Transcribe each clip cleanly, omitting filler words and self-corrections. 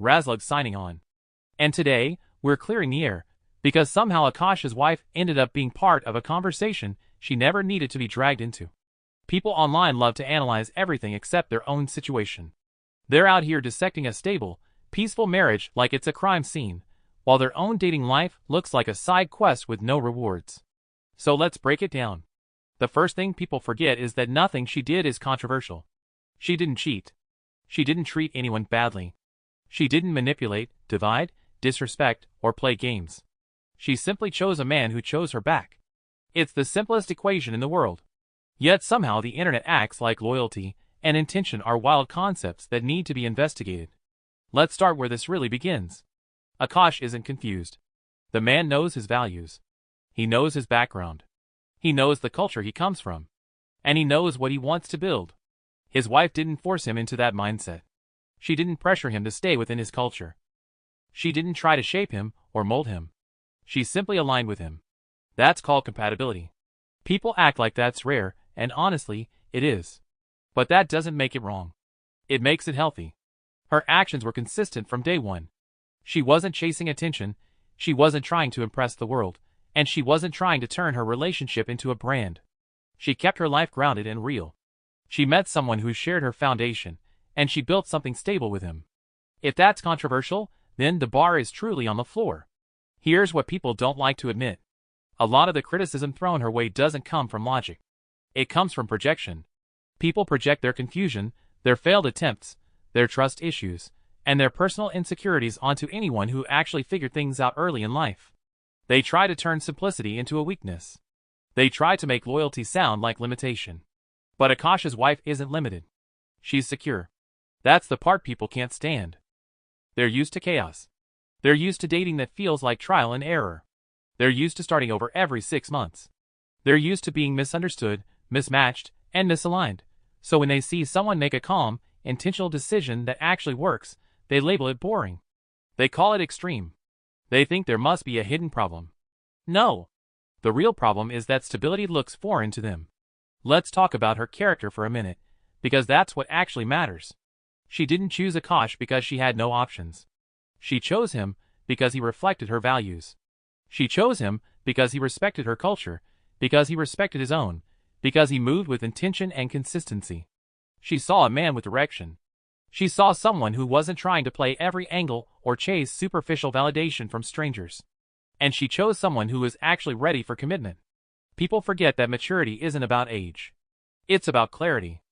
Razzlugg signing on. And today, we're clearing the air, because somehow Akash's wife ended up being part of a conversation she never needed to be dragged into. People online love to analyze everything except their own situation. They're out here dissecting a stable, peaceful marriage like it's a crime scene, while their own dating life looks like a side quest with no rewards. So let's break it down. The first thing people forget is that nothing she did is controversial. She didn't cheat. She didn't treat anyone badly. She didn't manipulate, divide, disrespect, or play games. She simply chose a man who chose her back. It's the simplest equation in the world. Yet somehow the internet acts like loyalty and intention are wild concepts that need to be investigated. Let's start where this really begins. Akash isn't confused. The man knows his values. He knows his background. He knows the culture he comes from. And he knows what he wants to build. His wife didn't force him into that mindset. She didn't pressure him to stay within his culture. She didn't try to shape him or mold him. She simply aligned with him. That's called compatibility. People act like that's rare, and honestly, it is. But that doesn't make it wrong. It makes it healthy. Her actions were consistent from day one. She wasn't chasing attention, she wasn't trying to impress the world, and she wasn't trying to turn her relationship into a brand. She kept her life grounded and real. She met someone who shared her foundation, and she built something stable with him. If that's controversial, then the bar is truly on the floor. Here's what people don't like to admit. A lot of the criticism thrown her way doesn't come from logic. It comes from projection. People project their confusion, their failed attempts, their trust issues, and their personal insecurities onto anyone who actually figured things out early in life. They try to turn simplicity into a weakness. They try to make loyalty sound like limitation. But Akash's wife isn't limited. She's secure. That's the part people can't stand. They're used to chaos. They're used to dating that feels like trial and error. They're used to starting over every 6 months. They're used to being misunderstood, mismatched, and misaligned. So when they see someone make a calm, intentional decision that actually works, they label it boring. They call it extreme. They think there must be a hidden problem. No. The real problem is that stability looks foreign to them. Let's talk about her character for a minute, because that's what actually matters. She didn't choose Akash because she had no options. She chose him because he reflected her values. She chose him because he respected her culture, because he respected his own, because he moved with intention and consistency. She saw a man with direction. She saw someone who wasn't trying to play every angle or chase superficial validation from strangers. And she chose someone who was actually ready for commitment. People forget that maturity isn't about age. It's about clarity.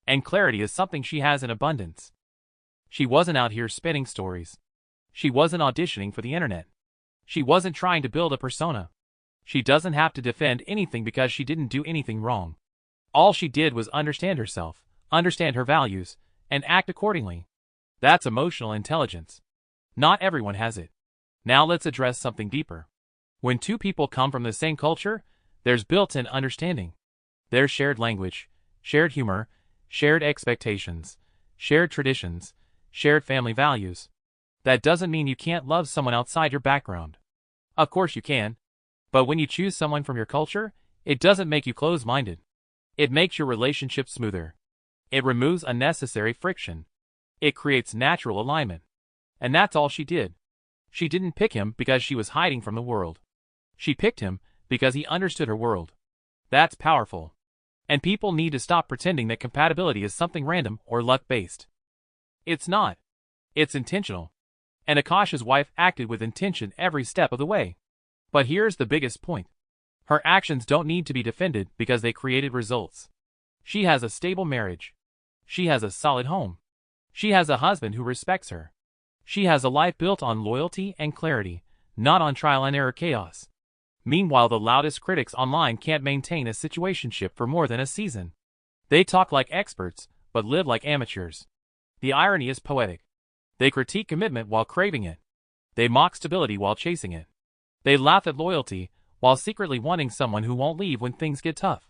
And clarity is something she has in abundance. She wasn't out here spinning stories. She wasn't auditioning for the internet. She wasn't trying to build a persona. She doesn't have to defend anything because she didn't do anything wrong. All she did was understand herself, understand her values, and act accordingly. That's emotional intelligence. Not everyone has it. Now let's address something deeper. When two people come from the same culture, there's built-in understanding. There's shared language, shared humor, shared expectations, shared traditions, shared family values. That doesn't mean you can't love someone outside your background. Of course you can. But when you choose someone from your culture, it doesn't make you close-minded. It makes your relationship smoother. It removes unnecessary friction. It creates natural alignment. And that's all she did. She didn't pick him because she was hiding from the world. She picked him because he understood her world. That's powerful. And people need to stop pretending that compatibility is something random or luck-based. It's not. It's intentional. And Akash's wife acted with intention every step of the way. But here's the biggest point. Her actions don't need to be defended because they created results. She has a stable marriage. She has a solid home. She has a husband who respects her. She has a life built on loyalty and clarity, not on trial and error chaos. Meanwhile, the loudest critics online can't maintain a situationship for more than a season. They talk like experts, but live like amateurs. The irony is poetic. They critique commitment while craving it. They mock stability while chasing it. They laugh at loyalty while secretly wanting someone who won't leave when things get tough.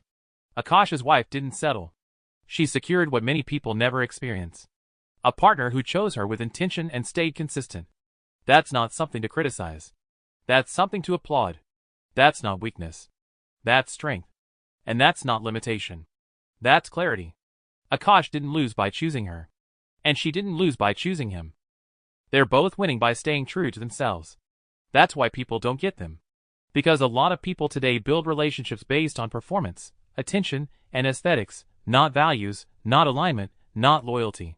Akash's wife didn't settle. She secured what many people never experience. A partner who chose her with intention and stayed consistent. That's not something to criticize. That's something to applaud. That's not weakness. That's strength. And that's not limitation. That's clarity. Akash didn't lose by choosing her. And she didn't lose by choosing him. They're both winning by staying true to themselves. That's why people don't get them. Because a lot of people today build relationships based on performance, attention, and aesthetics, not values, not alignment, not loyalty.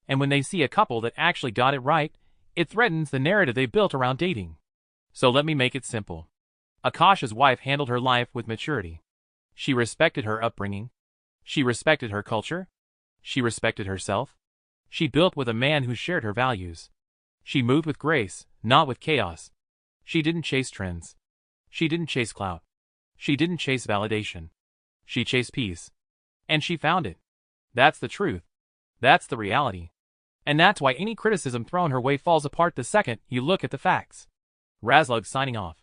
And when they see a couple that actually got it right, it threatens the narrative they built around dating. So let me make it simple. Akash's wife handled her life with maturity. She respected her upbringing. She respected her culture. She respected herself. She built with a man who shared her values. She moved with grace, not with chaos. She didn't chase trends. She didn't chase clout. She didn't chase validation. She chased peace. And she found it. That's the truth. That's the reality. And that's why any criticism thrown her way falls apart the second you look at the facts. Razzlugg signing off.